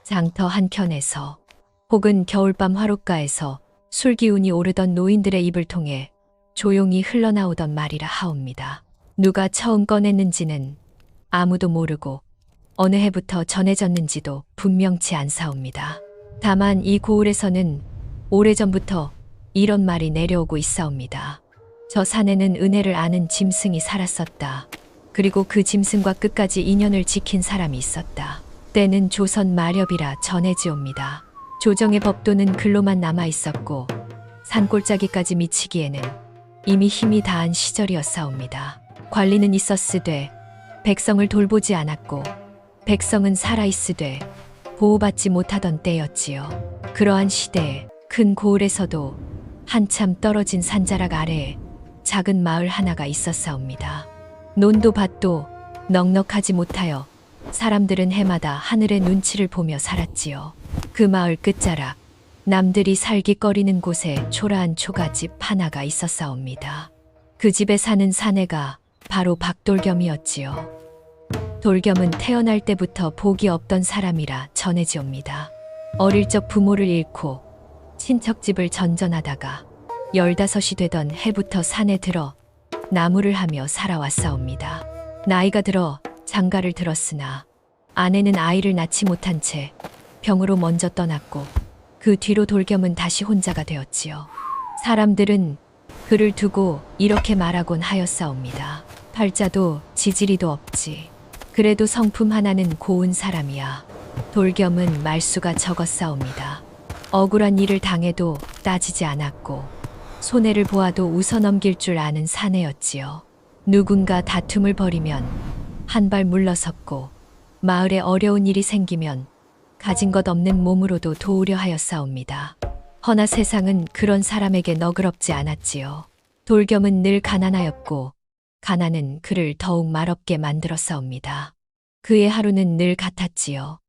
장터 한켠에서 혹은 겨울밤 화롯가에서 술 기운이 오르던 노인들의 입을 통해 조용히 흘러나오던 말이라 하옵니다. 누가 처음 꺼냈는지는 아무도 모르고 어느 해부터 전해졌는지도 분명치 않사옵니다. 다만 이 고을에서는 오래전부터 이런 말이 내려오고 있사옵니다. 저 산에는 은혜를 아는 짐승이 살았었다. 그리고 그 짐승과 끝까지 인연을 지킨 사람이 있었다. 때는 조선 마렵이라 전해지옵니다. 조정의 법도는 글로만 남아 있었고 산골짜기까지 미치기에는 이미 힘이 다한 시절이었사옵니다. 관리는 있었으되 백성을 돌보지 않았고 백성은 살아있으되 보호받지 못하던 때였지요. 그러한 시대에 큰 고을에서도 한참 떨어진 산자락 아래에 작은 마을 하나가 있었사옵니다. 논도 밭도 넉넉하지 못하여 사람들은 해마다 하늘의 눈치를 보며 살았지요. 그 마을 끝자락 남들이 살기 꺼리는 곳에 초라한 초가집 하나가 있었사옵니다. 그 집에 사는 사내가 바로 박돌겸이었지요. 돌겸은 태어날 때부터 복이 없던 사람이라 전해지옵니다. 어릴 적 부모를 잃고 친척집을 전전하다가 15이 되던 해부터 산에 들어 나무를 하며 살아왔사옵니다. 나이가 들어 장가를 들었으나 아내는 아이를 낳지 못한 채 병으로 먼저 떠났고 그 뒤로 돌겸은 다시 혼자가 되었지요. 사람들은 그를 두고 이렇게 말하곤 하였사옵니다. 팔자도 지지리도 없지. 그래도 성품 하나는 고운 사람이야. 돌겸은 말수가 적었사옵니다. 억울한 일을 당해도 따지지 않았고 손해를 보아도 웃어넘길 줄 아는 사내였지요. 누군가 다툼을 벌이면 한 발 물러섰고 마을에 어려운 일이 생기면 가진 것 없는 몸으로도 도우려 하였사옵니다. 허나 세상은 그런 사람에게 너그럽지 않았지요. 돌겸은 늘 가난하였고 가난은 그를 더욱 말없게 만들었사옵니다. 그의 하루는 늘 같았지요.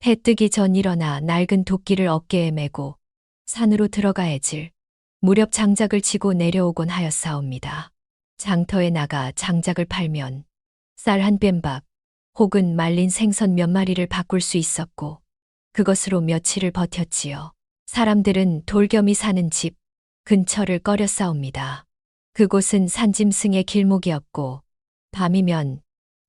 해 뜨기 전 일어나 낡은 도끼를 어깨에 메고 산으로 들어가야 질 무렵 장작을 치고 내려오곤 하였사옵니다. 장터에 나가 장작을 팔면 쌀 한 뼘밥 혹은 말린 생선 몇 마리를 바꿀 수 있었고 그것으로 며칠을 버텼지요. 사람들은 돌겸이 사는 집 근처를 꺼렸사옵니다. 그곳은 산짐승의 길목이었고 밤이면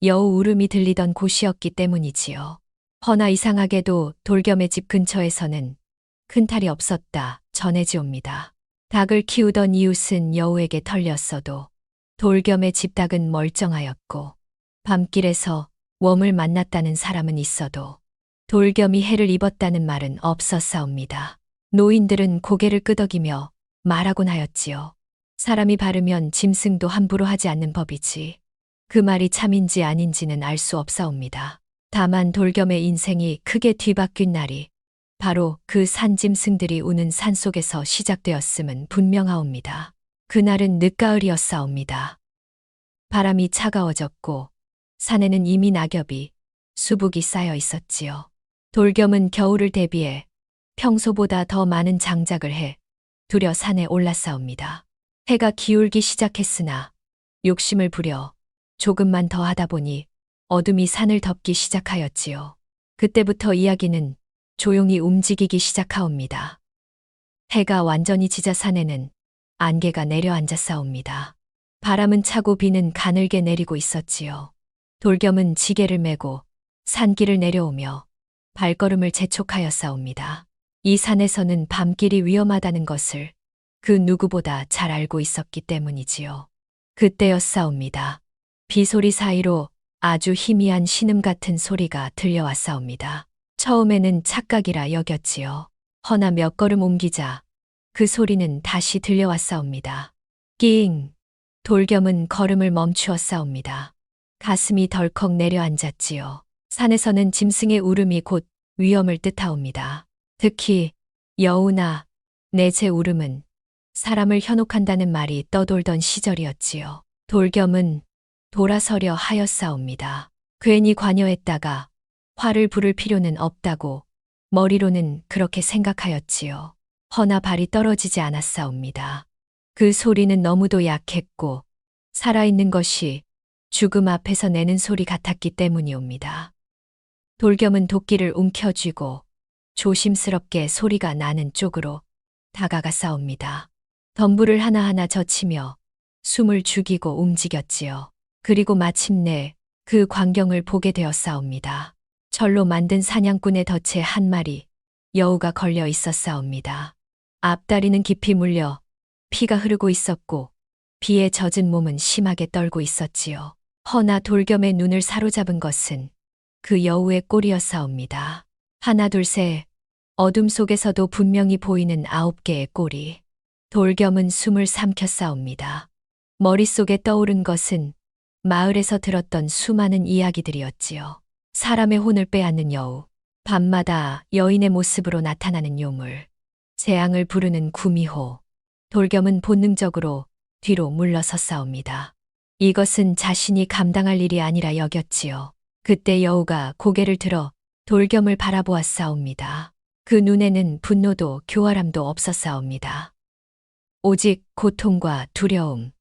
여우 울음이 들리던 곳이었기 때문이지요. 허나 이상하게도 돌겸의 집 근처에서는 큰 탈이 없었다 전해지옵니다. 닭을 키우던 이웃은 여우에게 털렸어도 돌겸의 집 닭은 멀쩡하였고 밤길에서 웜을 만났다는 사람은 있어도 돌겸이 해를 입었다는 말은 없었사옵니다. 노인들은 고개를 끄덕이며 말하곤 하였지요. 사람이 바르면 짐승도 함부로 하지 않는 법이지. 그 말이 참인지 아닌지는 알 수 없사옵니다. 다만 돌겸의 인생이 크게 뒤바뀐 날이 바로 그 산짐승들이 우는 산속에서 시작되었음은 분명하옵니다. 그날은 늦가을이었사옵니다. 바람이 차가워졌고 산에는 이미 낙엽이 수북이 쌓여 있었지요. 돌겸은 겨울을 대비해 평소보다 더 많은 장작을 해 두려 산에 올랐사옵니다. 해가 기울기 시작했으나 욕심을 부려 조금만 더 하다 보니 어둠이 산을 덮기 시작하였지요. 그때부터 이야기는 조용히 움직이기 시작하옵니다. 해가 완전히 지자 산에는 안개가 내려앉았사옵니다. 바람은 차고 비는 가늘게 내리고 있었지요. 돌겸은 지게를 메고 산길을 내려오며 발걸음을 재촉하였사옵니다. 이 산에서는 밤길이 위험하다는 것을 그 누구보다 잘 알고 있었기 때문이지요. 그때였사옵니다. 비소리 사이로 아주 희미한 신음 같은 소리가 들려왔사옵니다. 처음에는 착각이라 여겼지요. 허나 몇 걸음 옮기자 그 소리는 다시 들려왔사옵니다. 낑! 돌겸은 걸음을 멈추었사옵니다. 가슴이 덜컥 내려앉았지요. 산에서는 짐승의 울음이 곧 위험을 뜻하옵니다. 특히 여우나 내재 울음은 사람을 현혹한다는 말이 떠돌던 시절이었지요. 돌겸은 돌아서려 하였사옵니다. 괜히 관여했다가 화를 부를 필요는 없다고 머리로는 그렇게 생각하였지요. 허나 발이 떨어지지 않았사옵니다. 그 소리는 너무도 약했고 살아있는 것이 죽음 앞에서 내는 소리 같았기 때문이옵니다. 돌겸은 도끼를 움켜쥐고 조심스럽게 소리가 나는 쪽으로 다가가 싸웁니다. 덤불을 하나하나 젖히며 숨을 죽이고 움직였지요. 그리고 마침내 그 광경을 보게 되어 싸웁니다. 철로 만든 사냥꾼의 덫에 한 마리 여우가 걸려 있었사옵니다. 앞다리는 깊이 물려 피가 흐르고 있었고 비에 젖은 몸은 심하게 떨고 있었지요. 허나 돌겸의 눈을 사로잡은 것은 그 여우의 꼴이었사옵니다. 하나 둘 셋, 어둠 속에서도 분명히 보이는 9개의 꼬리. 돌겸은 숨을 삼켰사옵니다. 머릿속에 떠오른 것은 마을에서 들었던 수많은 이야기들이었지요. 사람의 혼을 빼앗는 여우, 밤마다 여인의 모습으로 나타나는 요물, 재앙을 부르는 구미호. 돌겸은 본능적으로 뒤로 물러섰사옵니다. 이것은 자신이 감당할 일이 아니라 여겼지요. 그때 여우가 고개를 들어 돌겸을 바라보았사옵니다. 그 눈에는 분노도 교활함도 없었사옵니다. 오직 고통과 두려움,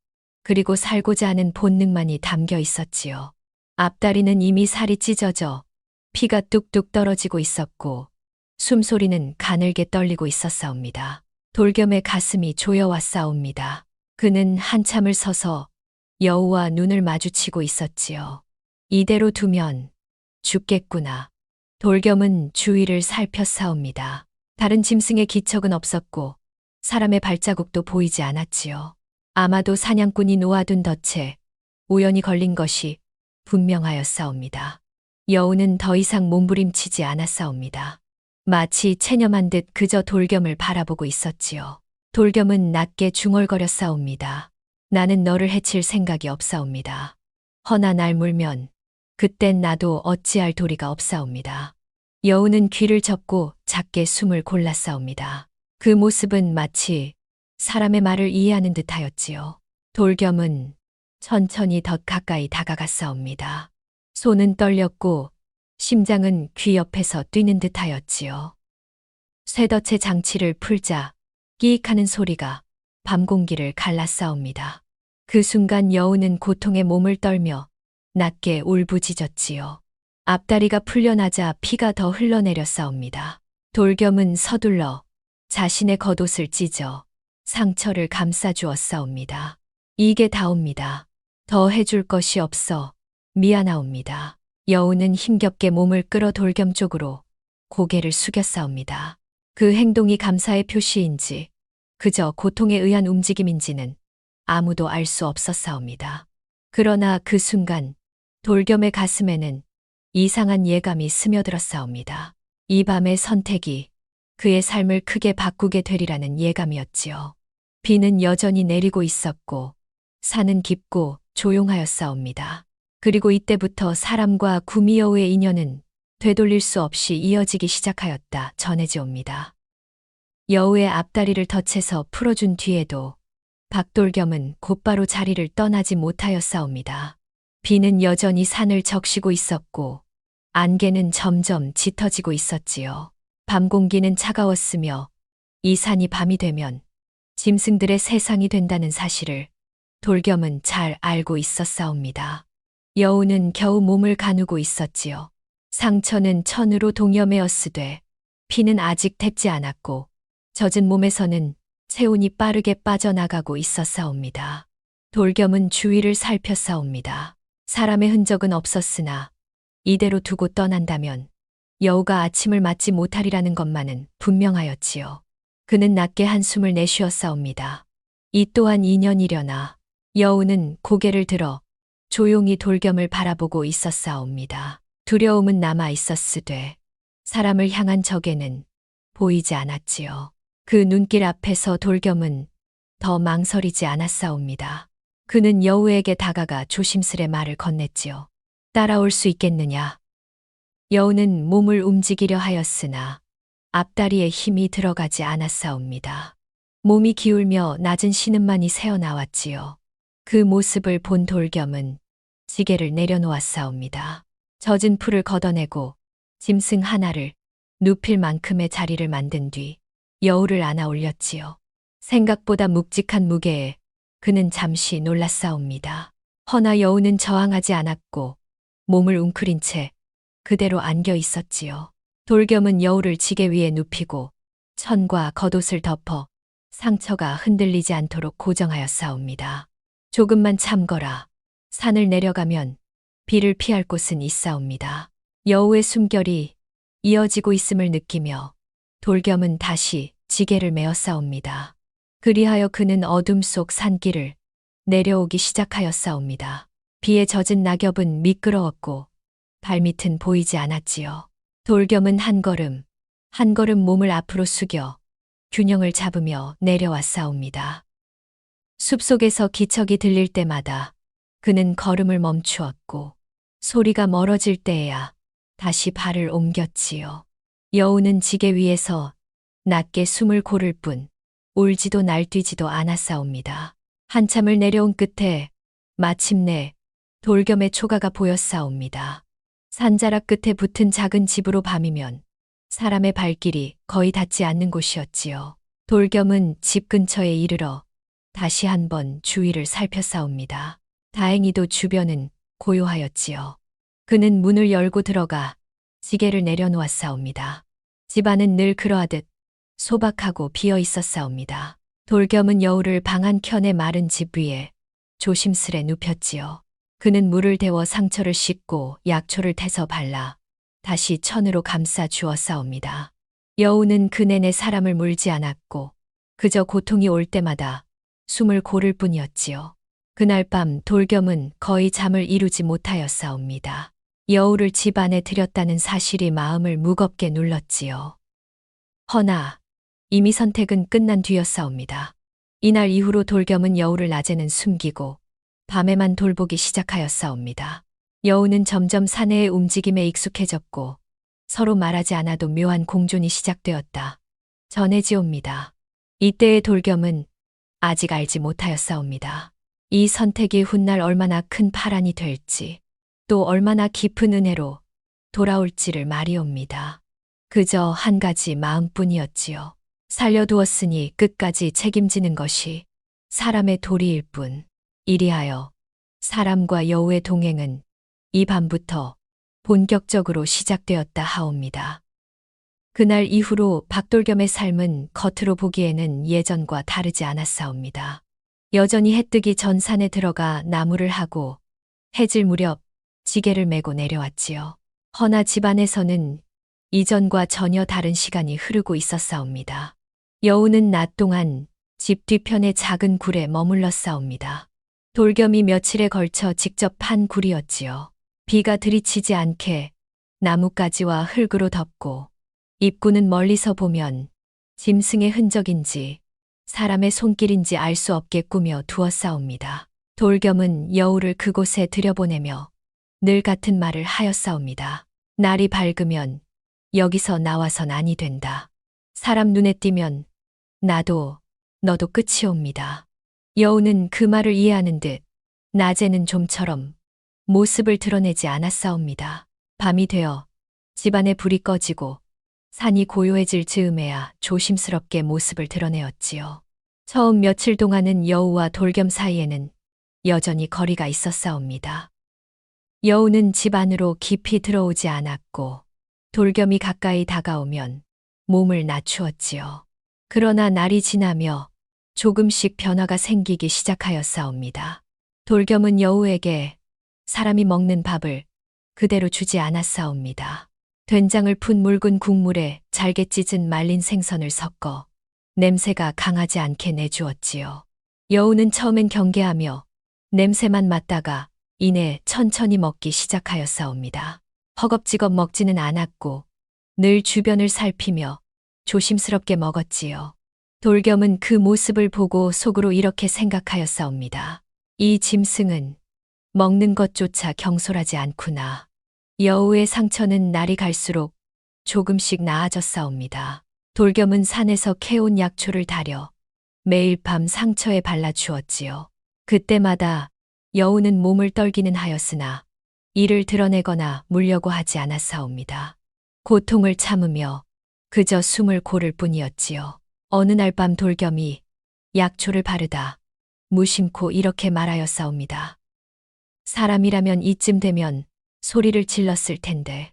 그리고 살고자 하는 본능만이 담겨 있었지요. 앞다리는 이미 살이 찢어져 피가 뚝뚝 떨어지고 있었고 숨소리는 가늘게 떨리고 있었사옵니다. 돌겸의 가슴이 조여왔사옵니다. 그는 한참을 서서 여우와 눈을 마주치고 있었지요. 이대로 두면 죽겠구나. 돌겸은 주위를 살폈사옵니다. 다른 짐승의 기척은 없었고 사람의 발자국도 보이지 않았지요. 아마도 사냥꾼이 놓아둔 덫에 우연히 걸린 것이 분명하였사옵니다. 여우는 더 이상 몸부림치지 않았사옵니다. 마치 체념한 듯 그저 돌겸을 바라보고 있었지요. 돌겸은 낮게 중얼거렸사옵니다. 나는 너를 해칠 생각이 없사옵니다. 허나 날 물면 그땐 나도 어찌할 도리가 없사옵니다. 여우는 귀를 접고 작게 숨을 골랐사옵니다. 그 모습은 마치 사람의 말을 이해하는 듯하였지요. 돌겸은 천천히 더 가까이 다가갔사옵니다. 손은 떨렸고 심장은 귀 옆에서 뛰는 듯하였지요. 쇠덫의 장치를 풀자 끼익하는 소리가 밤 공기를 갈랐사옵니다. 그 순간 여우는 고통에 몸을 떨며 낮게 울부짖었지요. 앞다리가 풀려나자 피가 더 흘러내렸사옵니다. 돌겸은 서둘러 자신의 겉옷을 찢어 상처를 감싸주었사옵니다. 이게 다옵니다. 더 해줄 것이 없어 미안하옵니다. 여우는 힘겹게 몸을 끌어 돌겸 쪽으로 고개를 숙였사옵니다. 그 행동이 감사의 표시인지 그저 고통에 의한 움직임인지는 아무도 알 수 없었사옵니다. 그러나 그 순간 돌겸의 가슴에는 이상한 예감이 스며들었사옵니다. 이 밤의 선택이 그의 삶을 크게 바꾸게 되리라는 예감이었지요. 비는 여전히 내리고 있었고 산은 깊고 조용하였사옵니다. 그리고 이때부터 사람과 구미여우의 인연은 되돌릴 수 없이 이어지기 시작하였다 전해지옵니다. 여우의 앞다리를 덫에서 풀어준 뒤에도 박돌겸은 곧바로 자리를 떠나지 못하였사옵니다. 비는 여전히 산을 적시고 있었고 안개는 점점 짙어지고 있었지요. 밤 공기는 차가웠으며 이 산이 밤이 되면 짐승들의 세상이 된다는 사실을 돌겸은 잘 알고 있었사옵니다. 여우는 겨우 몸을 가누고 있었지요. 상처는 천으로 동여매었으되 피는 아직 뎁지 않았고 젖은 몸에서는 체온이 빠르게 빠져나가고 있었사옵니다. 돌겸은 주위를 살폈사옵니다. 사람의 흔적은 없었으나 이대로 두고 떠난다면 여우가 아침을 맞지 못하리라는 것만은 분명하였지요. 그는 낮게 한숨을 내쉬었사옵니다. 이 또한 인연이려나. 여우는 고개를 들어 조용히 돌겸을 바라보고 있었사옵니다. 두려움은 남아 있었으되 사람을 향한 적에는 보이지 않았지요. 그 눈길 앞에서 돌겸은 더 망설이지 않았사옵니다. 그는 여우에게 다가가 조심스레 말을 건넸지요. 따라올 수 있겠느냐? 여우는 몸을 움직이려 하였으나 앞다리에 힘이 들어가지 않았사옵니다. 몸이 기울며 낮은 신음만이 새어나왔지요. 그 모습을 본 돌겸은 지게를 내려놓았사옵니다. 젖은 풀을 걷어내고 짐승 하나를 눕힐 만큼의 자리를 만든 뒤 여우를 안아 올렸지요. 생각보다 묵직한 무게에 그는 잠시 놀랐사옵니다. 허나 여우는 저항하지 않았고 몸을 웅크린 채 그대로 안겨 있었지요. 돌겸은 여우를 지게 위에 눕히고 천과 겉옷을 덮어 상처가 흔들리지 않도록 고정하였사옵니다. 조금만 참거라. 산을 내려가면 비를 피할 곳은 있사옵니다. 여우의 숨결이 이어지고 있음을 느끼며 돌겸은 다시 지게를 메었사옵니다. 그리하여 그는 어둠 속 산길을 내려오기 시작하였사옵니다. 비에 젖은 낙엽은 미끄러웠고 발밑은 보이지 않았지요. 돌겸은 한 걸음 한 걸음 몸을 앞으로 숙여 균형을 잡으며 내려왔사옵니다. 숲속에서 기척이 들릴 때마다 그는 걸음을 멈추었고 소리가 멀어질 때에야 다시 발을 옮겼지요. 여우는 지게 위에서 낮게 숨을 고를 뿐 울지도 날뛰지도 않았사옵니다. 한참을 내려온 끝에 마침내 돌겸의 초가가 보였사옵니다. 산자락 끝에 붙은 작은 집으로 밤이면 사람의 발길이 거의 닿지 않는 곳이었지요. 돌겸은 집 근처에 이르러 다시 한번 주위를 살폈사옵니다. 다행히도 주변은 고요하였지요. 그는 문을 열고 들어가 지게를 내려놓았사옵니다. 집안은 늘 그러하듯 소박하고 비어 있었사옵니다. 돌겸은 여우를 방 한 켠의 마른 집 위에 조심스레 눕혔지요. 그는 물을 데워 상처를 씻고 약초를 태서 발라 다시 천으로 감싸 주었사옵니다. 여우는 그내내 사람을 물지 않았고 그저 고통이 올 때마다 숨을 고를 뿐이었지요. 그날 밤 돌겸은 거의 잠을 이루지 못하였사옵니다. 여우를 집 안에 들였다는 사실이 마음을 무겁게 눌렀지요. 허나 이미 선택은 끝난 뒤였사옵니다. 이날 이후로 돌겸은 여우를 낮에는 숨기고 밤에만 돌보기 시작하였사옵니다. 여우는 점점 사내의 움직임에 익숙해졌고 서로 말하지 않아도 묘한 공존이 시작되었다 전해지옵니다. 이때의 돌겸은 아직 알지 못하였사옵니다. 이 선택이 훗날 얼마나 큰 파란이 될지 또 얼마나 깊은 은혜로 돌아올지를 말이옵니다. 그저 한 가지 마음뿐이었지요. 살려두었으니 끝까지 책임지는 것이 사람의 도리일 뿐. 이리하여 사람과 여우의 동행은 이 밤부터 본격적으로 시작되었다 하옵니다. 그날 이후로 박돌겸의 삶은 겉으로 보기에는 예전과 다르지 않았사옵니다. 여전히 해뜨기 전 산에 들어가 나무를 하고 해질 무렵 지게를 메고 내려왔지요. 허나 집안에서는 이전과 전혀 다른 시간이 흐르고 있었사옵니다. 여우는 낮 동안 집 뒤편의 작은 굴에 머물렀사옵니다. 돌겸이 며칠에 걸쳐 직접 판 굴이었지요. 비가 들이치지 않게 나뭇가지와 흙으로 덮고 입구는 멀리서 보면 짐승의 흔적인지 사람의 손길인지 알 수 없게 꾸며 두었사옵니다. 돌겸은 여우를 그곳에 들여보내며 늘 같은 말을 하였사옵니다. 날이 밝으면 여기서 나와선 아니 된다. 사람 눈에 띄면 나도 너도 끝이옵니다. 여우는 그 말을 이해하는 듯 낮에는 좀처럼 모습을 드러내지 않았사옵니다. 밤이 되어 집안에 불이 꺼지고 산이 고요해질 즈음에야 조심스럽게 모습을 드러내었지요. 처음 며칠 동안은 여우와 돌겸 사이에는 여전히 거리가 있었사옵니다. 여우는 집 안으로 깊이 들어오지 않았고 돌겸이 가까이 다가오면 몸을 낮추었지요. 그러나 날이 지나며 조금씩 변화가 생기기 시작하였사옵니다. 돌겸은 여우에게 사람이 먹는 밥을 그대로 주지 않았사옵니다. 된장을 푼 묽은 국물에 잘게 찢은 말린 생선을 섞어 냄새가 강하지 않게 내주었지요. 여우는 처음엔 경계하며 냄새만 맡다가 이내 천천히 먹기 시작하였사옵니다. 허겁지겁 먹지는 않았고 늘 주변을 살피며 조심스럽게 먹었지요. 돌겸은 그 모습을 보고 속으로 이렇게 생각하였사옵니다. 이 짐승은 먹는 것조차 경솔하지 않구나. 여우의 상처는 날이 갈수록 조금씩 나아졌사옵니다. 돌겸은 산에서 캐온 약초를 다려 매일 밤 상처에 발라주었지요. 그때마다 여우는 몸을 떨기는 하였으나 이를 드러내거나 물려고 하지 않았사옵니다. 고통을 참으며 그저 숨을 고를 뿐이었지요. 어느 날 밤 돌겸이 약초를 바르다 무심코 이렇게 말하였사옵니다. 사람이라면 이쯤 되면 소리를 질렀을 텐데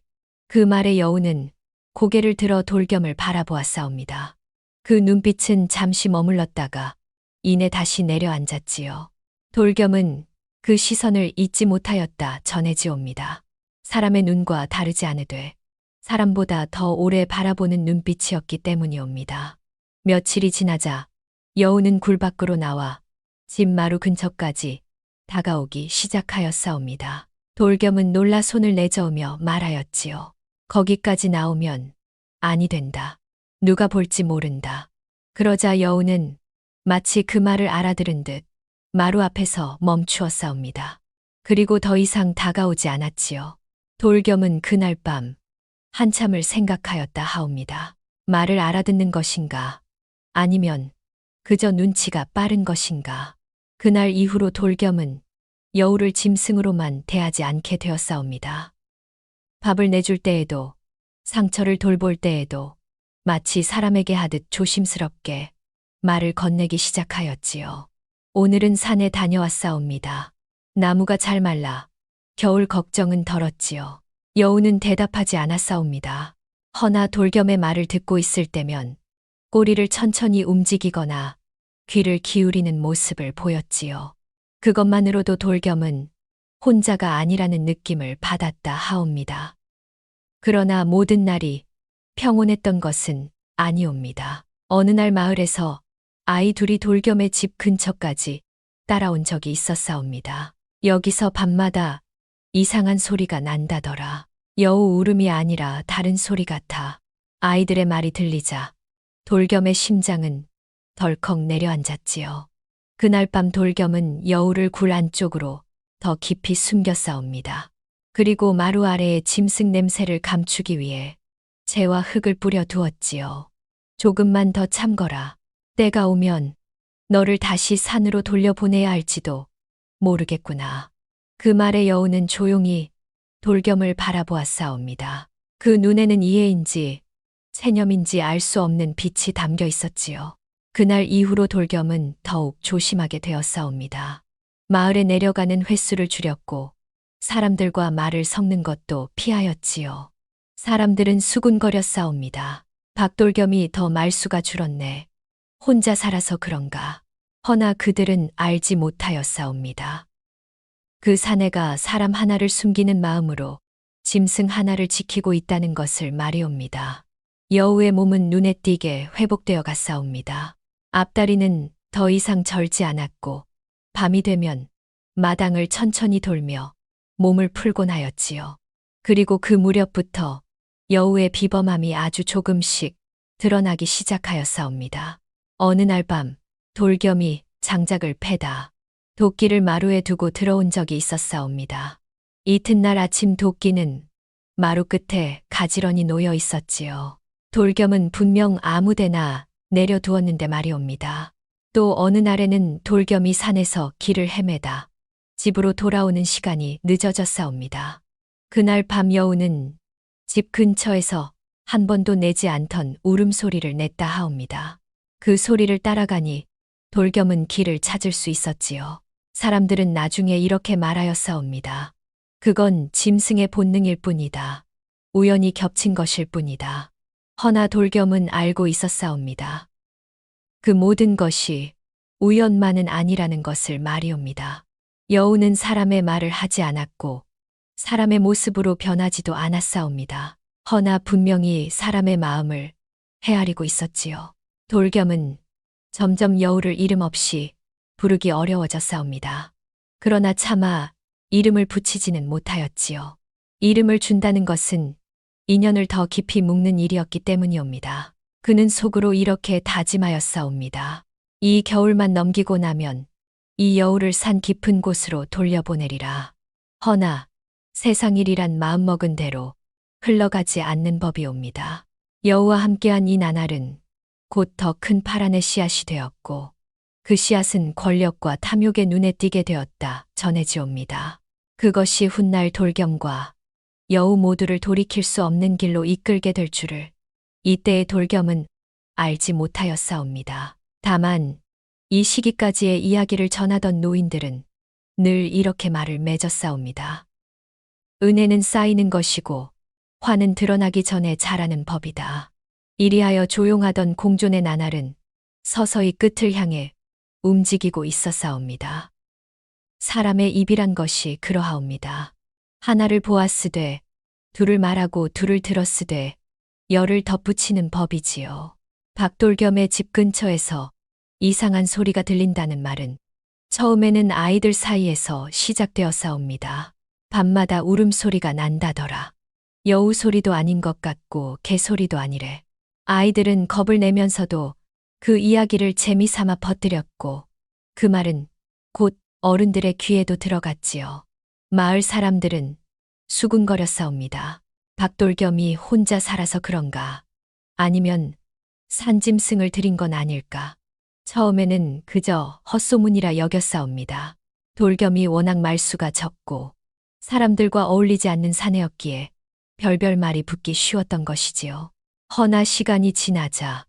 그 말에 여우는 고개를 들어 돌겸을 바라보았사옵니다. 그 눈빛은 잠시 머물렀다가 이내 다시 내려앉았지요. 돌겸은 그 시선을 잊지 못하였다 전해지옵니다. 사람의 눈과 다르지 않으되 사람보다 더 오래 바라보는 눈빛이었기 때문이옵니다. 며칠이 지나자 여우는 굴 밖으로 나와 집 마루 근처까지 다가오기 시작하였사옵니다. 돌겸은 놀라 손을 내저으며 말하였지요. 거기까지 나오면 아니 된다. 누가 볼지 모른다. 그러자 여우는 마치 그 말을 알아들은 듯 마루 앞에서 멈추었사옵니다. 그리고 더 이상 다가오지 않았지요. 돌겸은 그날 밤 한참을 생각하였다 하옵니다. 말을 알아듣는 것인가? 아니면 그저 눈치가 빠른 것인가? 그날 이후로 돌겸은 여우를 짐승으로만 대하지 않게 되었사옵니다. 밥을 내줄 때에도 상처를 돌볼 때에도 마치 사람에게 하듯 조심스럽게 말을 건네기 시작하였지요. 오늘은 산에 다녀왔사옵니다. 나무가 잘 말라 겨울 걱정은 덜었지요. 여우는 대답하지 않았사옵니다. 허나 돌겸의 말을 듣고 있을 때면 꼬리를 천천히 움직이거나 귀를 기울이는 모습을 보였지요. 그것만으로도 돌겸은 혼자가 아니라는 느낌을 받았다 하옵니다. 그러나 모든 날이 평온했던 것은 아니옵니다. 어느 날 마을에서 아이 둘이 돌겸의 집 근처까지 따라온 적이 있었사옵니다. 여기서 밤마다 이상한 소리가 난다더라. 여우 울음이 아니라 다른 소리 같아. 아이들의 말이 들리자 돌겸의 심장은 덜컥 내려앉았지요. 그날 밤 돌겸은 여우를 굴 안쪽으로 더 깊이 숨겼사옵니다. 그리고 마루 아래의 짐승 냄새를 감추기 위해 재와 흙을 뿌려 두었지요. 조금만 더 참거라. 때가 오면 너를 다시 산으로 돌려보내야 할지도 모르겠구나. 그 말에 여우는 조용히 돌겸을 바라보았사옵니다. 그 눈에는 이해인지 체념인지 알 수 없는 빛이 담겨 있었지요. 그날 이후로 돌겸은 더욱 조심하게 되었사옵니다. 마을에 내려가는 횟수를 줄였고 사람들과 말을 섞는 것도 피하였지요. 사람들은 수군거렸사옵니다. 박돌겸이 더 말수가 줄었네. 혼자 살아서 그런가. 허나 그들은 알지 못하였사옵니다. 그 사내가 사람 하나를 숨기는 마음으로 짐승 하나를 지키고 있다는 것을 말이옵니다. 여우의 몸은 눈에 띄게 회복되어 갔사옵니다. 앞다리는 더 이상 절지 않았고 밤이 되면 마당을 천천히 돌며 몸을 풀곤 하였지요. 그리고 그 무렵부터 여우의 비범함이 아주 조금씩 드러나기 시작하였사옵니다. 어느 날 밤 돌겸이 장작을 패다 도끼를 마루에 두고 들어온 적이 있었사옵니다. 이튿날 아침 도끼는 마루 끝에 가지런히 놓여 있었지요. 돌겸은 분명 아무데나 내려두었는데 말이옵니다. 또 어느 날에는 돌겸이 산에서 길을 헤매다 집으로 돌아오는 시간이 늦어졌사옵니다. 그날 밤 여우는 집 근처에서 한 번도 내지 않던 울음소리를 냈다 하옵니다. 그 소리를 따라가니 돌겸은 길을 찾을 수 있었지요. 사람들은 나중에 이렇게 말하였사옵니다. 그건 짐승의 본능일 뿐이다. 우연히 겹친 것일 뿐이다. 허나 돌겸은 알고 있었사옵니다. 그 모든 것이 우연만은 아니라는 것을 말이옵니다. 여우는 사람의 말을 하지 않았고 사람의 모습으로 변하지도 않았사옵니다. 허나 분명히 사람의 마음을 헤아리고 있었지요. 돌겸은 점점 여우를 이름 없이 부르기 어려워졌사옵니다. 그러나 차마 이름을 붙이지는 못하였지요. 이름을 준다는 것은 인연을 더 깊이 묶는 일이었기 때문이옵니다. 그는 속으로 이렇게 다짐하였사옵니다. 이 겨울만 넘기고 나면 이 여우를 산 깊은 곳으로 돌려보내리라. 허나 세상 일이란 마음먹은 대로 흘러가지 않는 법이옵니다. 여우와 함께한 이 나날은 곧 더 큰 파란의 씨앗이 되었고 그 씨앗은 권력과 탐욕의 눈에 띄게 되었다 전해지옵니다. 그것이 훗날 돌겸과 여우 모두를 돌이킬 수 없는 길로 이끌게 될 줄을 이때의 돌겸은 알지 못하였사옵니다. 다만 이 시기까지의 이야기를 전하던 노인들은 늘 이렇게 말을 맺었사옵니다. 은혜는 쌓이는 것이고 화는 드러나기 전에 잘하는 법이다. 이리하여 조용하던 공존의 나날은 서서히 끝을 향해 움직이고 있었사옵니다. 사람의 입이란 것이 그러하옵니다. 하나를 보았으되 둘을 말하고 둘을 들었으되 열을 덧붙이는 법이지요. 박돌겸의 집 근처에서 이상한 소리가 들린다는 말은 처음에는 아이들 사이에서 시작되었사옵니다. 밤마다 울음소리가 난다더라. 여우 소리도 아닌 것 같고 개소리도 아니래. 아이들은 겁을 내면서도 그 이야기를 재미삼아 퍼뜨렸고 그 말은 곧 어른들의 귀에도 들어갔지요. 마을 사람들은 수군거렸사옵니다. 박돌겸이 혼자 살아서 그런가? 아니면 산짐승을 들인 건 아닐까? 처음에는 그저 헛소문이라 여겼사옵니다. 돌겸이 워낙 말수가 적고 사람들과 어울리지 않는 사내였기에 별별 말이 붙기 쉬웠던 것이지요. 허나 시간이 지나자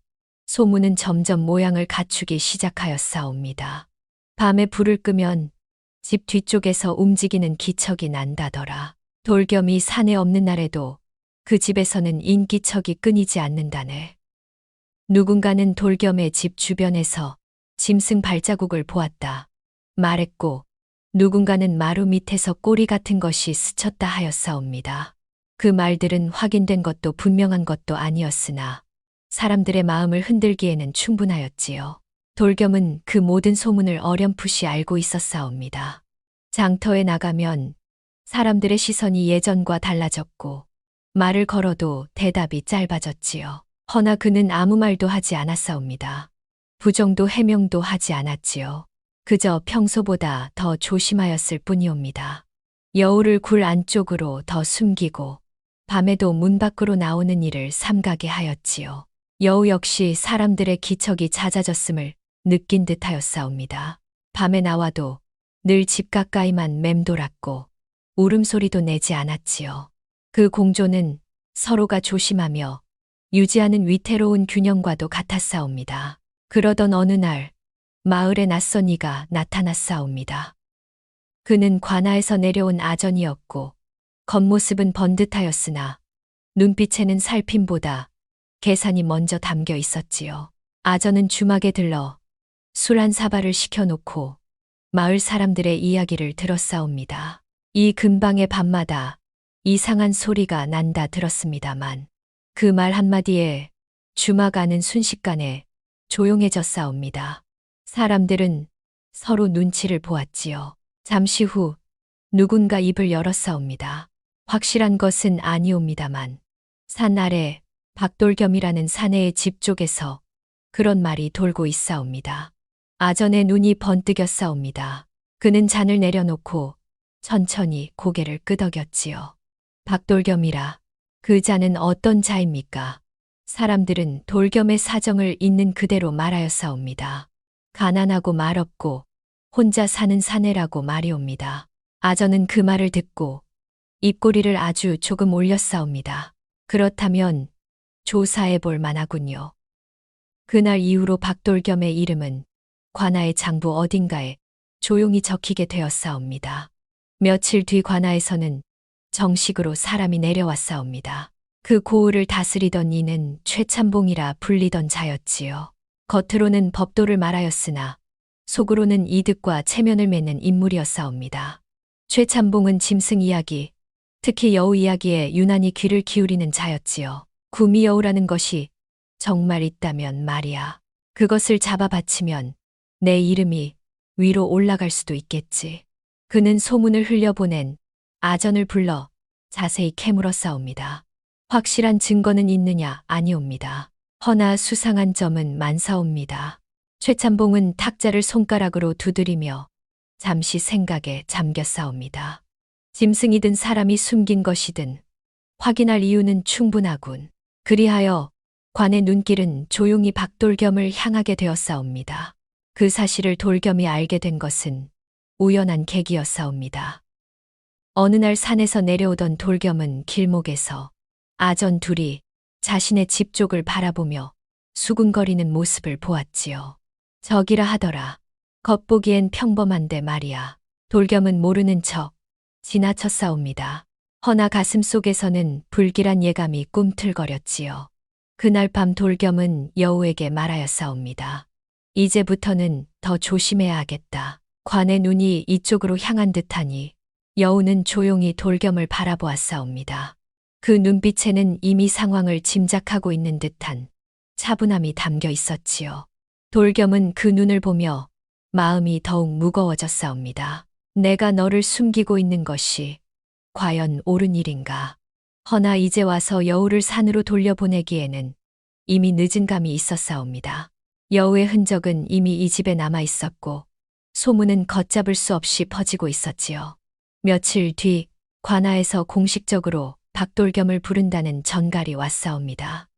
소문은 점점 모양을 갖추기 시작하였사옵니다. 밤에 불을 끄면 집 뒤쪽에서 움직이는 기척이 난다더라. 돌겸이 산에 없는 날에도 그 집에서는 인기척이 끊이지 않는다네. 누군가는 돌겸의 집 주변에서 짐승 발자국을 보았다 말했고 누군가는 마루 밑에서 꼬리 같은 것이 스쳤다 하였사옵니다. 그 말들은 확인된 것도 분명한 것도 아니었으나 사람들의 마음을 흔들기에는 충분하였지요. 돌겸은 그 모든 소문을 어렴풋이 알고 있었사옵니다. 장터에 나가면 사람들의 시선이 예전과 달라졌고 말을 걸어도 대답이 짧아졌지요. 허나 그는 아무 말도 하지 않았사옵니다. 부정도 해명도 하지 않았지요. 그저 평소보다 더 조심하였을 뿐이옵니다. 여우를 굴 안쪽으로 더 숨기고 밤에도 문 밖으로 나오는 일을 삼가게 하였지요. 여우 역시 사람들의 기척이 잦아졌음을 느낀 듯하였사옵니다. 밤에 나와도 늘 집 가까이만 맴돌았고 울음소리도 내지 않았지요. 그 공조는 서로가 조심하며 유지하는 위태로운 균형과도 같았사옵니다. 그러던 어느 날 마을에 낯선 이가 나타났사옵니다. 그는 관아에서 내려온 아전이었고 겉모습은 번듯하였으나 눈빛에는 살핌보다 계산이 먼저 담겨 있었지요. 아전은 주막에 들러 술 한 사발을 시켜놓고 마을 사람들의 이야기를 들었사옵니다. 이 근방의 밤마다 이상한 소리가 난다 들었습니다만 그 말 한마디에 주막 안은 순식간에 조용해졌사옵니다. 사람들은 서로 눈치를 보았지요. 잠시 후 누군가 입을 열었사옵니다. 확실한 것은 아니옵니다만 산 아래 박돌겸이라는 사내의 집 쪽에서 그런 말이 돌고 있사옵니다. 아전의 눈이 번뜩였사옵니다. 그는 잔을 내려놓고 천천히 고개를 끄덕였지요. 박돌겸이라 그 자는 어떤 자입니까? 사람들은 돌겸의 사정을 있는 그대로 말하였사옵니다. 가난하고 말없고 혼자 사는 사내라고 말이옵니다. 아전은 그 말을 듣고 입꼬리를 아주 조금 올렸사옵니다. 그렇다면 조사해 볼 만하군요. 그날 이후로 박돌겸의 이름은 관아의 장부 어딘가에 조용히 적히게 되었사옵니다. 며칠 뒤 관아에서는 정식으로 사람이 내려왔사옵니다. 그 고을을 다스리던 이는 최참봉이라 불리던 자였지요. 겉으로는 법도를 말하였으나 속으로는 이득과 체면을 맺는 인물이었사옵니다. 최참봉은 짐승 이야기, 특히 여우 이야기에 유난히 귀를 기울이는 자였지요. 구미여우라는 것이 정말 있다면 말이야. 그것을 잡아 바치면 내 이름이 위로 올라갈 수도 있겠지. 그는 소문을 흘려보낸 아전을 불러 자세히 캐물었사옵니다. 확실한 증거는 있느냐 아니옵니다. 허나 수상한 점은 많사옵니다. 최참봉은 탁자를 손가락으로 두드리며 잠시 생각에 잠겼사옵니다. 짐승이든 사람이 숨긴 것이든 확인할 이유는 충분하군. 그리하여 관의 눈길은 조용히 박돌겸을 향하게 되었사옵니다. 그 사실을 돌겸이 알게 된 것은 우연한 계기였사옵니다. 어느 날 산에서 내려오던 돌겸은 길목에서 아전 둘이 자신의 집 쪽을 바라보며 수군거리는 모습을 보았지요. 적이라 하더라. 겉보기엔 평범한데 말이야. 돌겸은 모르는 척 지나쳤사옵니다. 허나 가슴 속에서는 불길한 예감이 꿈틀거렸지요. 그날 밤 돌겸은 여우에게 말하였사옵니다. 이제부터는 더 조심해야 하겠다. 관의 눈이 이쪽으로 향한 듯하니 여우는 조용히 돌겸을 바라보았사옵니다. 그 눈빛에는 이미 상황을 짐작하고 있는 듯한 차분함이 담겨 있었지요. 돌겸은 그 눈을 보며 마음이 더욱 무거워졌사옵니다. 내가 너를 숨기고 있는 것이 과연 옳은 일인가? 허나 이제 와서 여우를 산으로 돌려보내기에는 이미 늦은 감이 있었사옵니다. 여우의 흔적은 이미 이 집에 남아 있었고 소문은 걷잡을 수 없이 퍼지고 있었지요. 며칠 뒤 관아에서 공식적으로 박돌겸을 부른다는 전갈이 왔사옵니다.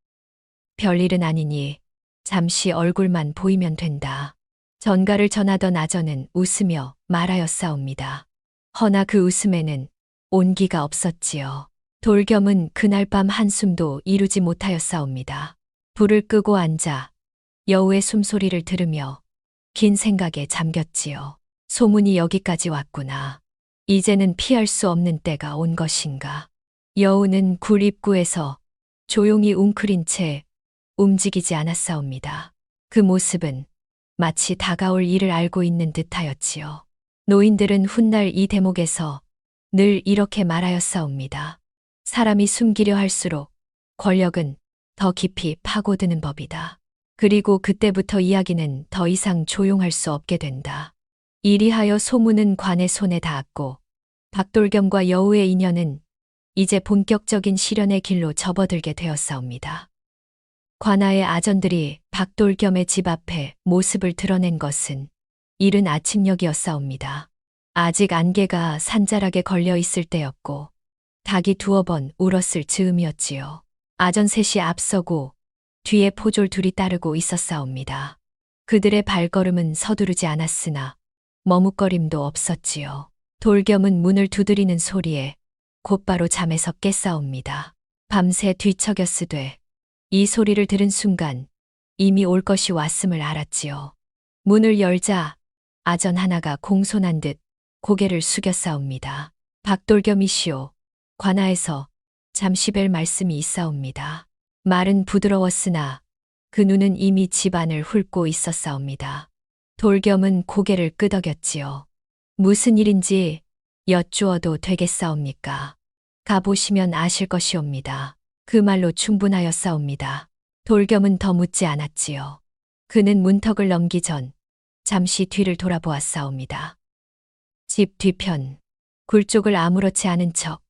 별일은 아니니 잠시 얼굴만 보이면 된다. 전갈을 전하던 아전은 웃으며 말하였사옵니다. 허나 그 웃음에는 온기가 없었지요. 돌겸은 그날 밤 한숨도 이루지 못하였사옵니다. 불을 끄고 앉아 여우의 숨소리를 들으며 긴 생각에 잠겼지요. 소문이 여기까지 왔구나. 이제는 피할 수 없는 때가 온 것인가. 여우는 굴 입구에서 조용히 웅크린 채 움직이지 않았사옵니다. 그 모습은 마치 다가올 일을 알고 있는 듯하였지요. 노인들은 훗날 이 대목에서 늘 이렇게 말하였사옵니다. 사람이 숨기려 할수록 권력은 더 깊이 파고드는 법이다. 그리고 그때부터 이야기는 더 이상 조용할 수 없게 된다. 이리하여 소문은 관의 손에 닿았고 박돌겸과 여우의 인연은 이제 본격적인 실현의 길로 접어들게 되었사옵니다. 관아의 아전들이 박돌겸의 집 앞에 모습을 드러낸 것은 이른 아침녘이었사옵니다. 아직 안개가 산자락에 걸려 있을 때였고 닭이 두어 번 울었을 즈음이었지요. 아전 셋이 앞서고 뒤에 포졸 둘이 따르고 있었사옵니다. 그들의 발걸음은 서두르지 않았으나 머뭇거림도 없었지요. 돌겸은 문을 두드리는 소리에 곧바로 잠에서 깼사옵니다. 밤새 뒤척였으되 이 소리를 들은 순간 이미 올 것이 왔음을 알았지요. 문을 열자 아전 하나가 공손한 듯 고개를 숙였사옵니다. 박돌겸이시오. 관아에서 잠시 뵐 말씀이 있사옵니다. 말은 부드러웠으나 그 눈은 이미 집안을 훑고 있었사옵니다. 돌겸은 고개를 끄덕였지요. 무슨 일인지 여쭈어도 되겠사옵니까? 가보시면 아실 것이옵니다. 그 말로 충분하였사옵니다. 돌겸은 더 묻지 않았지요. 그는 문턱을 넘기 전 잠시 뒤를 돌아보았사옵니다. 집 뒤편 굴 쪽을 아무렇지 않은 척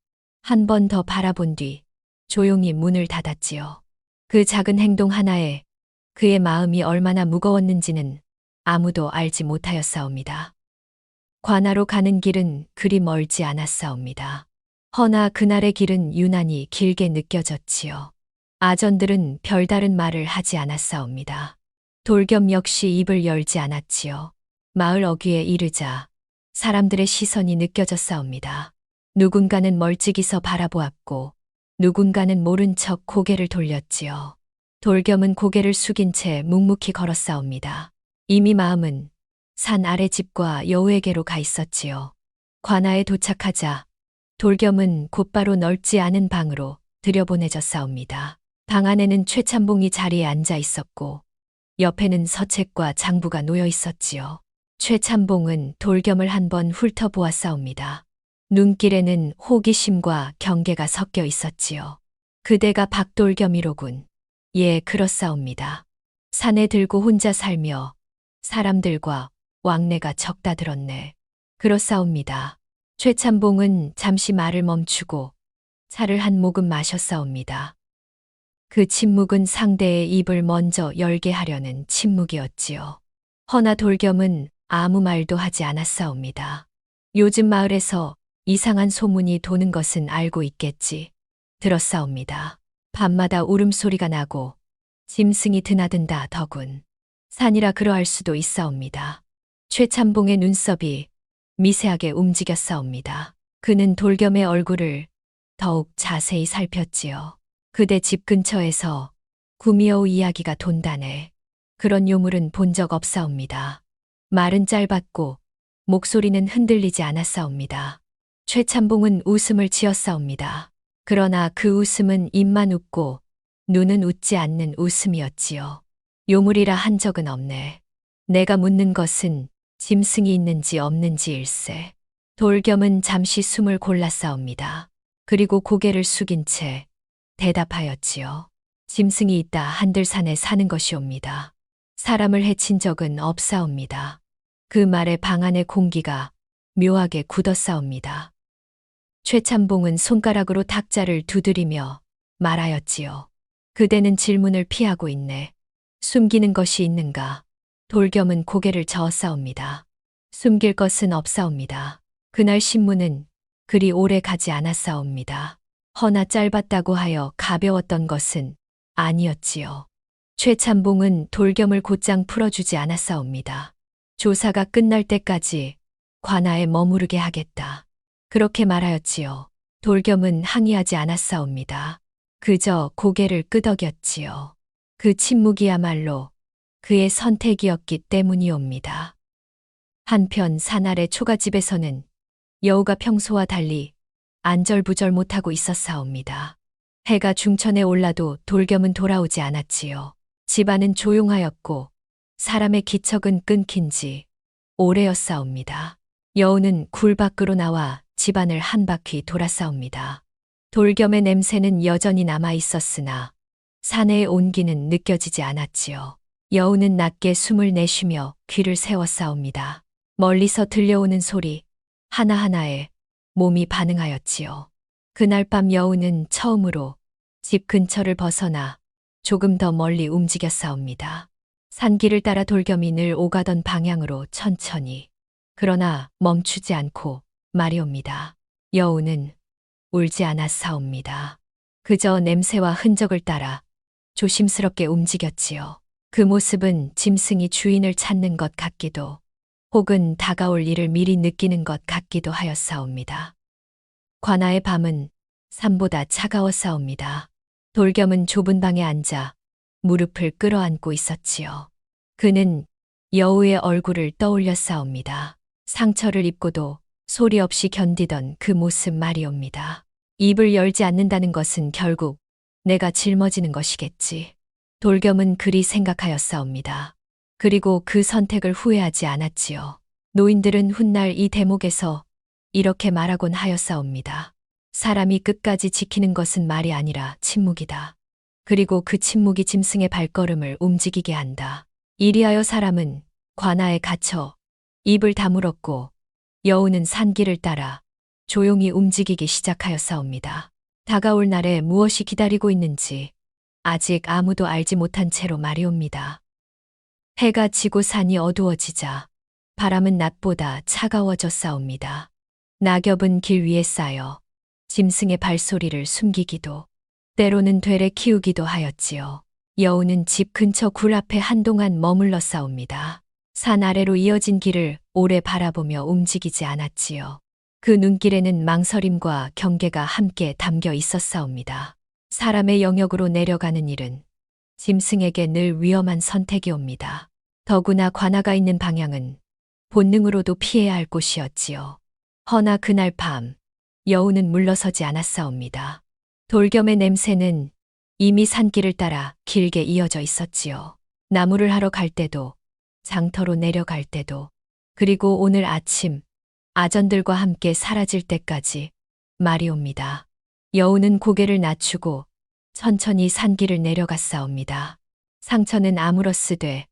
한 번 더 바라본 뒤 조용히 문을 닫았지요. 그 작은 행동 하나에 그의 마음이 얼마나 무거웠는지는 아무도 알지 못하였사옵니다. 관아로 가는 길은 그리 멀지 않았사옵니다. 허나 그날의 길은 유난히 길게 느껴졌지요. 아전들은 별다른 말을 하지 않았사옵니다. 돌겸 역시 입을 열지 않았지요. 마을 어귀에 이르자 사람들의 시선이 느껴졌사옵니다. 누군가는 멀찍이서 바라보았고 누군가는 모른 척 고개를 돌렸지요. 돌겸은 고개를 숙인 채 묵묵히 걸었사옵니다. 이미 마음은 산 아래 집과 여우에게로 가 있었지요. 관아에 도착하자 돌겸은 곧바로 넓지 않은 방으로 들여보내졌사옵니다. 방 안에는 최참봉이 자리에 앉아 있었고 옆에는 서책과 장부가 놓여 있었지요. 최참봉은 돌겸을 한번 훑어보았사옵니다. 눈길에는 호기심과 경계가 섞여 있었지요. 그대가 박돌겸이로군. 예, 그렇사옵니다. 산에 들고 혼자 살며 사람들과 왕래가 적다 들었네. 그렇사옵니다. 최참봉은 잠시 말을 멈추고 차를 한 모금 마셨사옵니다. 그 침묵은 상대의 입을 먼저 열게 하려는 침묵이었지요. 허나 돌겸은 아무 말도 하지 않았사옵니다. 요즘 마을에서 이상한 소문이 도는 것은 알고 있겠지. 들었사옵니다. 밤마다 울음소리가 나고 짐승이 드나든다 더군. 산이라 그러할 수도 있사옵니다. 최참봉의 눈썹이 미세하게 움직였사옵니다. 그는 돌겸의 얼굴을 더욱 자세히 살폈지요. 그대 집 근처에서 구미여우 이야기가 돈다네. 그런 요물은 본 적 없사옵니다. 말은 짧았고 목소리는 흔들리지 않았사옵니다. 최참봉은 웃음을 지었사옵니다. 그러나 그 웃음은 입만 웃고 눈은 웃지 않는 웃음이었지요. 요물이라 한 적은 없네. 내가 묻는 것은 짐승이 있는지 없는지 일세. 돌겸은 잠시 숨을 골랐사옵니다. 그리고 고개를 숙인 채 대답하였지요. 짐승이 있다 한들 산에 사는 것이옵니다. 사람을 해친 적은 없사옵니다. 그 말에 방 안의 공기가 묘하게 굳었사옵니다. 최참봉은 손가락으로 탁자를 두드리며 말하였지요. 그대는 질문을 피하고 있네. 숨기는 것이 있는가? 돌겸은 고개를 저었사옵니다. 숨길 것은 없사옵니다. 그날 신문은 그리 오래 가지 않았사옵니다. 허나 짧았다고 하여 가벼웠던 것은 아니었지요. 최참봉은 돌겸을 곧장 풀어주지 않았사옵니다. 조사가 끝날 때까지 관아에 머무르게 하겠다. 그렇게 말하였지요. 돌겸은 항의하지 않았사옵니다. 그저 고개를 끄덕였지요. 그 침묵이야말로 그의 선택이었기 때문이옵니다. 한편 산아래 초가집에서는 여우가 평소와 달리 안절부절 못하고 있었사옵니다. 해가 중천에 올라도 돌겸은 돌아오지 않았지요. 집안은 조용하였고 사람의 기척은 끊긴 지 오래였사옵니다. 여우는 굴 밖으로 나와 집안을 한 바퀴 돌았사옵니다. 돌겸의 냄새는 여전히 남아 있었으나 사내의 온기는 느껴지지 않았지요. 여우는 낮게 숨을 내쉬며 귀를 세웠사옵니다. 멀리서 들려오는 소리 하나하나에 몸이 반응하였지요. 그날 밤 여우는 처음으로 집 근처를 벗어나 조금 더 멀리 움직였사옵니다. 산길을 따라 돌겸이 늘 오가던 방향으로 천천히 그러나 멈추지 않고 말이옵니다. 여우는 울지 않았사옵니다. 그저 냄새와 흔적을 따라 조심스럽게 움직였지요. 그 모습은 짐승이 주인을 찾는 것 같기도 혹은 다가올 일을 미리 느끼는 것 같기도 하였사옵니다. 관아의 밤은 삶보다 차가웠사옵니다. 돌겸은 좁은 방에 앉아 무릎을 끌어안고 있었지요. 그는 여우의 얼굴을 떠올렸사옵니다. 상처를 입고도 소리 없이 견디던 그 모습 말이옵니다. 입을 열지 않는다는 것은 결국 내가 짊어지는 것이겠지. 돌겸은 그리 생각하였사옵니다. 그리고 그 선택을 후회하지 않았지요. 노인들은 훗날 이 대목에서 이렇게 말하곤 하였사옵니다. 사람이 끝까지 지키는 것은 말이 아니라 침묵이다. 그리고 그 침묵이 짐승의 발걸음을 움직이게 한다. 이리하여 사람은 관아에 갇혀 입을 다물었고 여우는 산길을 따라 조용히 움직이기 시작하였사옵니다. 다가올 날에 무엇이 기다리고 있는지 아직 아무도 알지 못한 채로 말이옵니다. 해가 지고 산이 어두워지자 바람은 낮보다 차가워졌사옵니다. 낙엽은 길 위에 쌓여 짐승의 발소리를 숨기기도 때로는 되레 키우기도 하였지요. 여우는 집 근처 굴 앞에 한동안 머물렀사옵니다. 산 아래로 이어진 길을 오래 바라보며 움직이지 않았지요. 그 눈길에는 망설임과 경계가 함께 담겨 있었사옵니다. 사람의 영역으로 내려가는 일은 짐승에게 늘 위험한 선택이옵니다. 더구나 관아가 있는 방향은 본능으로도 피해야 할 곳이었지요. 허나 그날 밤 여우는 물러서지 않았사옵니다. 돌겸의 냄새는 이미 산길을 따라 길게 이어져 있었지요. 나무를 하러 갈 때도 장터로 내려갈 때도 그리고 오늘 아침 아전들과 함께 사라질 때까지 말이옵니다. 여우는 고개를 낮추고 천천히 산길을 내려갔사옵니다. 상처는 아물었으되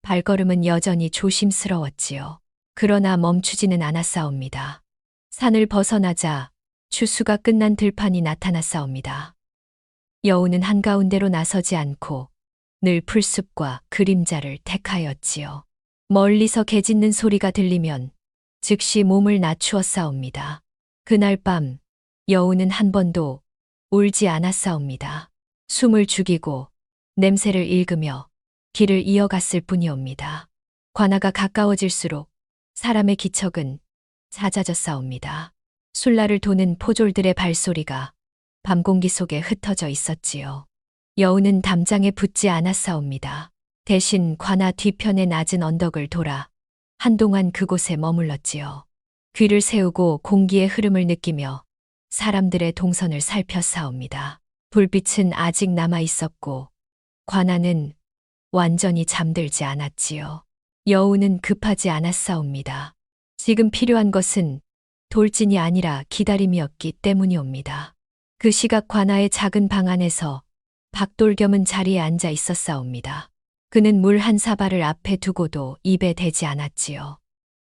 발걸음은 여전히 조심스러웠지요. 그러나 멈추지는 않았사옵니다. 산을 벗어나자 추수가 끝난 들판이 나타났사옵니다. 여우는 한가운데로 나서지 않고 늘 풀숲과 그림자를 택하였지요. 멀리서 개 짖는 소리가 들리면 즉시 몸을 낮추었사옵니다. 그날 밤 여우는 한 번도 울지 않았사옵니다. 숨을 죽이고 냄새를 읽으며 길을 이어갔을 뿐이옵니다. 관아가 가까워질수록 사람의 기척은 잦아졌사옵니다. 술라를 도는 포졸들의 발소리가 밤 공기 속에 흩어져 있었지요. 여우는 담장에 붙지 않았사옵니다. 대신 관아 뒤편의 낮은 언덕을 돌아 한동안 그곳에 머물렀지요. 귀를 세우고 공기의 흐름을 느끼며 사람들의 동선을 살펴싸웁니다. 불빛은 아직 남아 있었고 관아는 완전히 잠들지 않았지요. 여우는 급하지 않았사옵니다. 지금 필요한 것은 돌진이 아니라 기다림이었기 때문이옵니다. 그 시각 관아의 작은 방 안에서 박돌겸은 자리에 앉아 있었사옵니다. 그는 물 한 사발을 앞에 두고도 입에 대지 않았지요.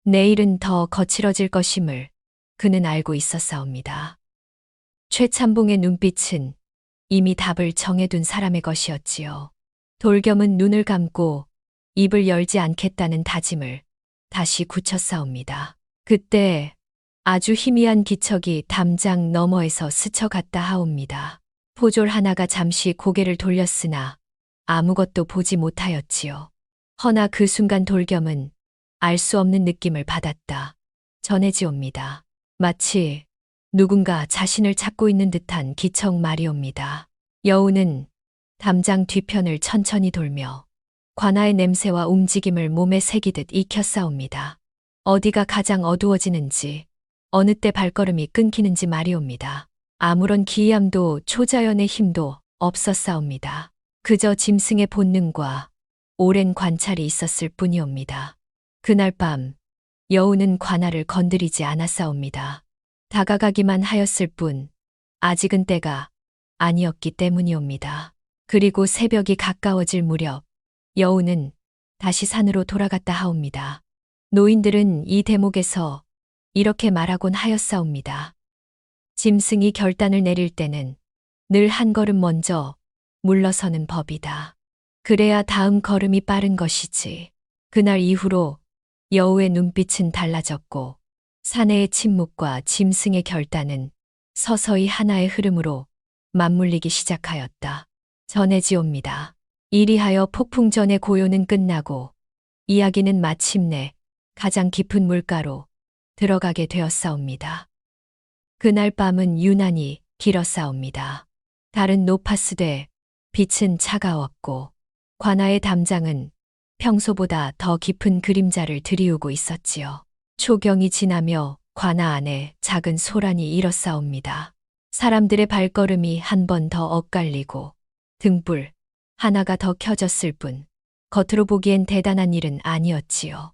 내일은 더 거칠어질 것임을 그는 알고 있었사옵니다. 최참봉의 눈빛은 이미 답을 정해둔 사람의 것이었지요. 돌겸은 눈을 감고 입을 열지 않겠다는 다짐을 다시 굳혔사옵니다. 그때 아주 희미한 기척이 담장 너머에서 스쳐갔다 하옵니다. 포졸 하나가 잠시 고개를 돌렸으나 아무것도 보지 못하였지요. 허나 그 순간 돌겸은 알 수 없는 느낌을 받았다. 전해지옵니다. 마치 누군가 자신을 찾고 있는 듯한 기척 말이옵니다. 여우는 담장 뒤편을 천천히 돌며 관아의 냄새와 움직임을 몸에 새기듯 익혔사옵니다. 어디가 가장 어두워지는지, 어느 때 발걸음이 끊기는지 말이옵니다. 아무런 기이함도 초자연의 힘도 없었사옵니다. 그저 짐승의 본능과 오랜 관찰이 있었을 뿐이옵니다. 그날 밤 여우는 관아를 건드리지 않았사옵니다. 다가가기만 하였을 뿐 아직은 때가 아니었기 때문이옵니다. 그리고 새벽이 가까워질 무렵 여우는 다시 산으로 돌아갔다 하옵니다. 노인들은 이 대목에서 이렇게 말하곤 하였사옵니다. 짐승이 결단을 내릴 때는 늘 한 걸음 먼저 물러서는 법이다. 그래야 다음 걸음이 빠른 것이지. 그날 이후로 여우의 눈빛은 달라졌고 사내의 침묵과 짐승의 결단은 서서히 하나의 흐름으로 맞물리기 시작하였다. 전해지옵니다. 이리하여 폭풍전의 고요는 끝나고 이야기는 마침내 가장 깊은 물가로 들어가게 되었사옵니다. 그날 밤은 유난히 길었사옵니다. 달은 높았으되 빛은 차가웠고 관아의 담장은 평소보다 더 깊은 그림자를 들이우고 있었지요. 초경이 지나며 관아 안에 작은 소란이 일었사옵니다. 사람들의 발걸음이 한 번 더 엇갈리고 등불 하나가 더 켜졌을 뿐 겉으로 보기엔 대단한 일은 아니었지요.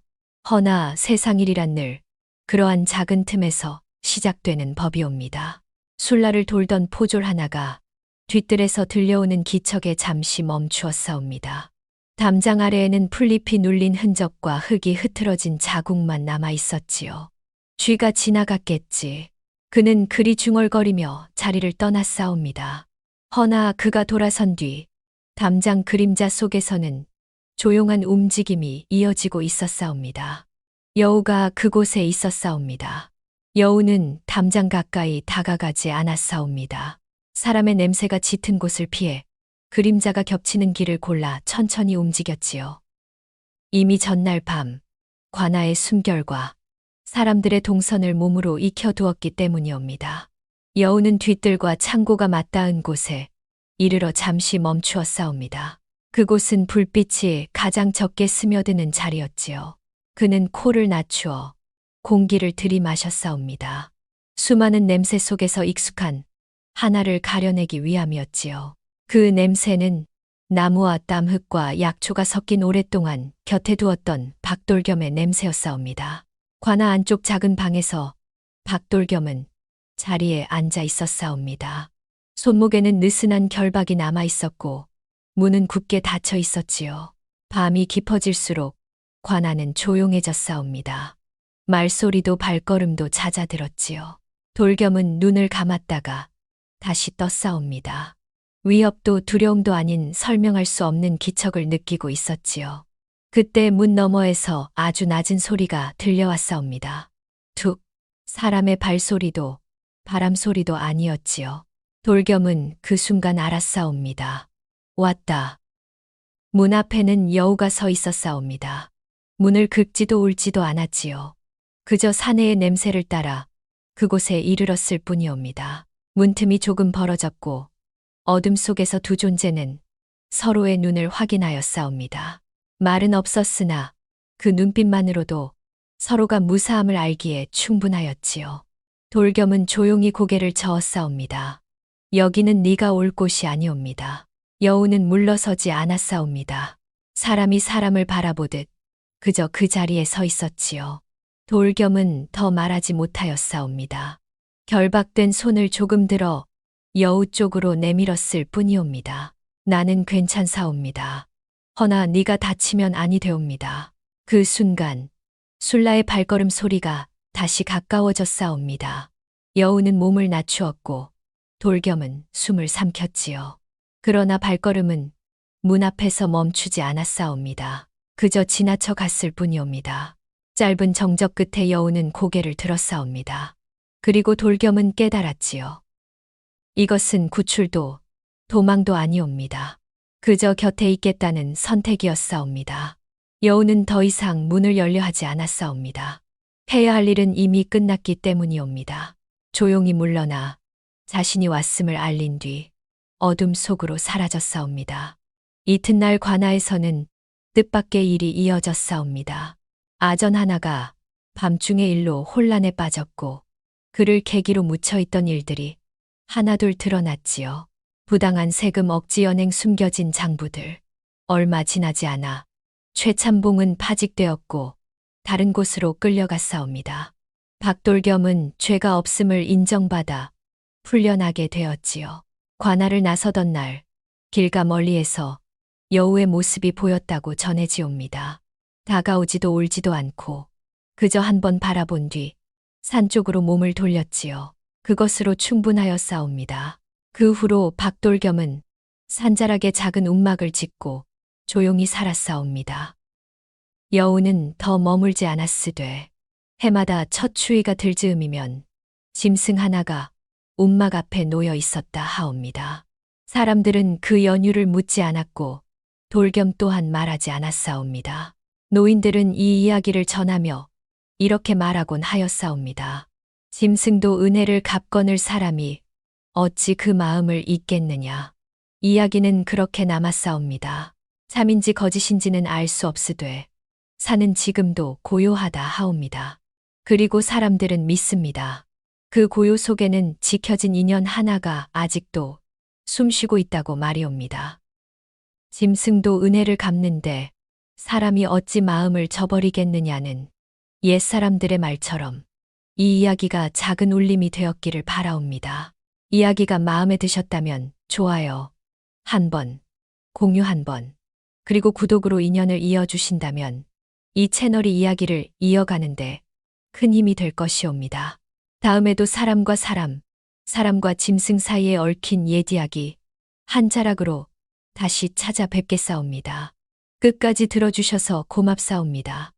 허나 세상일이란 늘 그러한 작은 틈에서 시작되는 법이옵니다. 술라를 돌던 포졸 하나가 뒷뜰에서 들려오는 기척에 잠시 멈추었사옵니다. 담장 아래에는 풀잎이 눌린 흔적과 흙이 흐트러진 자국만 남아 있었지요. 쥐가 지나갔겠지. 그는 그리 중얼거리며 자리를 떠났사옵니다. 허나 그가 돌아선 뒤 담장 그림자 속에서는 조용한 움직임이 이어지고 있었사옵니다. 여우가 그곳에 있었사옵니다. 여우는 담장 가까이 다가가지 않았사옵니다. 사람의 냄새가 짙은 곳을 피해 그림자가 겹치는 길을 골라 천천히 움직였지요. 이미 전날 밤 관아의 숨결과 사람들의 동선을 몸으로 익혀두었기 때문이옵니다. 여우는 뒷뜰과 창고가 맞닿은 곳에 이르러 잠시 멈추었사옵니다. 그곳은 불빛이 가장 적게 스며드는 자리였지요. 그는 코를 낮추어 공기를 들이마셨사옵니다. 수많은 냄새 속에서 익숙한 하나를 가려내기 위함이었지요. 그 냄새는 나무와 땀흙과 약초가 섞인 오랫동안 곁에 두었던 박돌겸의 냄새였사옵니다. 관아 안쪽 작은 방에서 박돌겸은 자리에 앉아 있었사옵니다. 손목에는 느슨한 결박이 남아 있었고 문은 굳게 닫혀 있었지요. 밤이 깊어질수록 관아는 조용해졌사옵니다. 말소리도 발걸음도 잦아들었지요. 돌겸은 눈을 감았다가 다시 떴사옵니다. 위협도 두려움도 아닌 설명할 수 없는 기척을 느끼고 있었지요. 그때 문 너머에서 아주 낮은 소리가 들려왔사옵니다. 툭! 사람의 발소리도 바람 소리도 아니었지요. 돌겸은 그 순간 알았사옵니다. 왔다. 문 앞에는 여우가 서 있었사옵니다. 문을 긁지도 울지도 않았지요. 그저 사내의 냄새를 따라 그곳에 이르렀을 뿐이옵니다. 문틈이 조금 벌어졌고 어둠 속에서 두 존재는 서로의 눈을 확인하였사옵니다. 말은 없었으나 그 눈빛만으로도 서로가 무사함을 알기에 충분하였지요. 돌겸은 조용히 고개를 저었사옵니다. 여기는 네가 올 곳이 아니옵니다. 여우는 물러서지 않았사옵니다. 사람이 사람을 바라보듯 그저 그 자리에 서 있었지요. 돌겸은 더 말하지 못하였사옵니다. 결박된 손을 조금 들어 여우 쪽으로 내밀었을 뿐이옵니다. 나는 괜찮사옵니다. 허나 네가 다치면 아니 되옵니다. 그 순간 술라의 발걸음 소리가 다시 가까워졌사옵니다. 여우는 몸을 낮추었고 돌겸은 숨을 삼켰지요. 그러나 발걸음은 문 앞에서 멈추지 않았사옵니다. 그저 지나쳐 갔을 뿐이옵니다. 짧은 정적 끝에 여우는 고개를 들었사옵니다. 그리고 돌겸은 깨달았지요. 이것은 구출도 도망도 아니옵니다. 그저 곁에 있겠다는 선택이었사옵니다. 여우는 더 이상 문을 열려 하지 않았사옵니다. 해야 할 일은 이미 끝났기 때문이옵니다. 조용히 물러나 자신이 왔음을 알린 뒤 어둠 속으로 사라졌사옵니다. 이튿날 관아에서는 뜻밖의 일이 이어졌사옵니다. 아전 하나가 밤중의 일로 혼란에 빠졌고 그를 계기로 묻혀있던 일들이 하나둘 드러났지요. 부당한 세금 억지 연행 숨겨진 장부들. 얼마 지나지 않아 최참봉은 파직되었고 다른 곳으로 끌려갔사옵니다. 박돌겸은 죄가 없음을 인정받아 풀려나게 되었지요. 관아를 나서던 날 길가 멀리에서 여우의 모습이 보였다고 전해지옵니다. 다가오지도 올지도 않고 그저 한번 바라본 뒤 산 쪽으로 몸을 돌렸지요. 그것으로 충분하였사옵니다. 그 후로 박돌겸은 산자락에 작은 움막을 짓고 조용히 살았사옵니다. 여우는 더 머물지 않았으되 해마다 첫 추위가 들 즈음이면 짐승 하나가 움막 앞에 놓여 있었다 하옵니다. 사람들은 그 연유를 묻지 않았고 돌겸 또한 말하지 않았사옵니다. 노인들은 이 이야기를 전하며 이렇게 말하곤 하였사옵니다. 짐승도 은혜를 갚거늘 사람이 어찌 그 마음을 잊겠느냐. 이야기는 그렇게 남았사옵니다. 참인지 거짓인지는 알 수 없으되 산은 지금도 고요하다 하옵니다. 그리고 사람들은 믿습니다. 그 고요 속에는 지켜진 인연 하나가 아직도 숨쉬고 있다고 말이옵니다. 짐승도 은혜를 갚는데 사람이 어찌 마음을 저버리겠느냐는 옛사람들의 말처럼 이 이야기가 작은 울림이 되었기를 바라옵니다. 이야기가 마음에 드셨다면 좋아요 한번, 공유 한번, 그리고 구독으로 인연을 이어주신다면 이 채널이 이야기를 이어가는데 큰 힘이 될 것이옵니다. 다음에도 사람과 사람, 사람과 짐승 사이에 얽힌 옛 이야기 한 자락으로 다시 찾아뵙겠사옵니다. 끝까지 들어주셔서 고맙사옵니다.